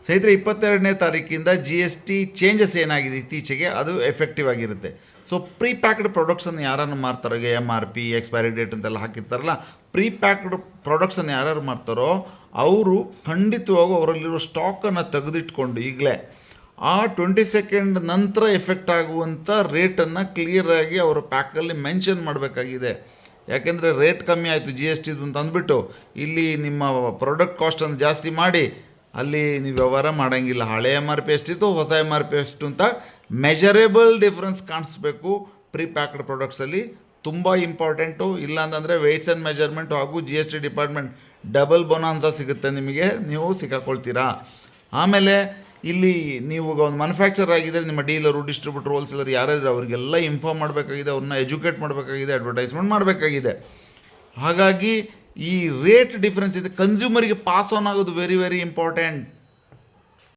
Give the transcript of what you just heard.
ಸ್ನೇಹಿತರೆ, 22ನೇ ತಾರೀಕಿಂದ G S T changes ಏನಾಗಿದೆ ಇತ್ತೀಚೆಗೆ ಅದು ಎಫೆಕ್ಟಿವ್ ಆಗಿರುತ್ತೆ. ಸೊ ಪ್ರೀ ಪ್ಯಾಕ್ಡ್ ಪ್ರಾಡಕ್ಟ್ಸನ್ನು ಯಾರನ್ನು ಮಾರ್ತಾರೋ, M R P expiry date ಅಂತೆಲ್ಲ ಹಾಕಿರ್ತಾರಲ್ಲ, ಪ್ರೀ ಪ್ಯಾಕ್ಡ್ ಪ್ರಾಡಕ್ಟ್ಸನ್ನು ಯಾರು ಮಾರ್ತಾರೋ ಅವರು ಖಂಡಿತವಾಗೂ ಅವರಲ್ಲಿರೋ ಸ್ಟಾಕನ್ನು ತೆಗೆದಿಟ್ಕೊಂಡು ಈಗಲೇ ಆ 22 ನಂತರ ಎಫೆಕ್ಟ್ ಆಗುವಂಥ ರೇಟನ್ನು ಕ್ಲಿಯರಾಗಿ ಅವರ ಪ್ಯಾಕಲ್ಲಿ ಮೆನ್ಷನ್ ಮಾಡಬೇಕಾಗಿದೆ. ಯಾಕೆಂದರೆ ರೇಟ್ ಕಮ್ಮಿ ಆಯಿತು ಜಿ ಎಸ್ ಟಿದು ಅಂತ ಅಂದ್ಬಿಟ್ಟು ಇಲ್ಲಿ ನಿಮ್ಮ ಪ್ರಾಡಕ್ಟ್ ಕಾಸ್ಟನ್ನು ಜಾಸ್ತಿ ಮಾಡಿ ಅಲ್ಲಿ ನೀವು ವ್ಯವಹಾರ ಮಾಡೋಂಗಿಲ್ಲ. ಹಳೆ ಎಮ್ ಆರ್ ಪಿ ಎಷ್ಟಿತ್ತು, ಹೊಸ ಎಮ್ ಆರ್ ಪಿ ಎಷ್ಟು ಅಂತ ಮೆಜರೇಬಲ್ ಡಿಫ್ರೆನ್ಸ್ ಕಾಣಿಸ್ಬೇಕು ಪ್ರೀ ಪ್ಯಾಕ್ಡ್ ಪ್ರಾಡಕ್ಟ್ಸಲ್ಲಿ. ತುಂಬ ಇಂಪಾರ್ಟೆಂಟು. ಇಲ್ಲ ಅಂತಂದರೆ ವೆಯ್ಟ್ಸ್ ಆ್ಯಂಡ್ ಮೆಜರ್ಮೆಂಟು ಹಾಗೂ G S T department double bonanza ಸಿಗುತ್ತೆ ನಿಮಗೆ, ನೀವು ಸಿಕ್ಕಾಕೊಳ್ತೀರಾ. ಆಮೇಲೆ ಇಲ್ಲಿ ನೀವು ಒಂದು ಮ್ಯಾನುಫ್ಯಾಕ್ಚರ್ ಆಗಿದ್ದರೆ ನಿಮ್ಮ ಡೀಲರು, ಡಿಸ್ಟ್ರಿಬ್ಯೂಟರ್, ಹೋಲ್ಸೇಲರ್ ಯಾರ್ಯಾರು ಅವರಿಗೆಲ್ಲ ಇನ್ಫಾರ್ಮ್ ಮಾಡಬೇಕಾಗಿದೆ, ಅವ್ರನ್ನ ಎಜುಕೇಟ್ ಮಾಡಬೇಕಾಗಿದೆ, ಅಡ್ವರ್ಟೈಸ್ಮೆಂಟ್ ಮಾಡಬೇಕಾಗಿದೆ. ಹಾಗಾಗಿ ಈ ರೇಟ್ ಡಿಫ್ರೆನ್ಸ್ ಇದೆ, ಕನ್ಸ್ಯೂಮರಿಗೆ ಪಾಸ್ ಆನ್ ಆಗೋದು ವೆರಿ ವೆರಿ ಇಂಪಾರ್ಟೆಂಟ್.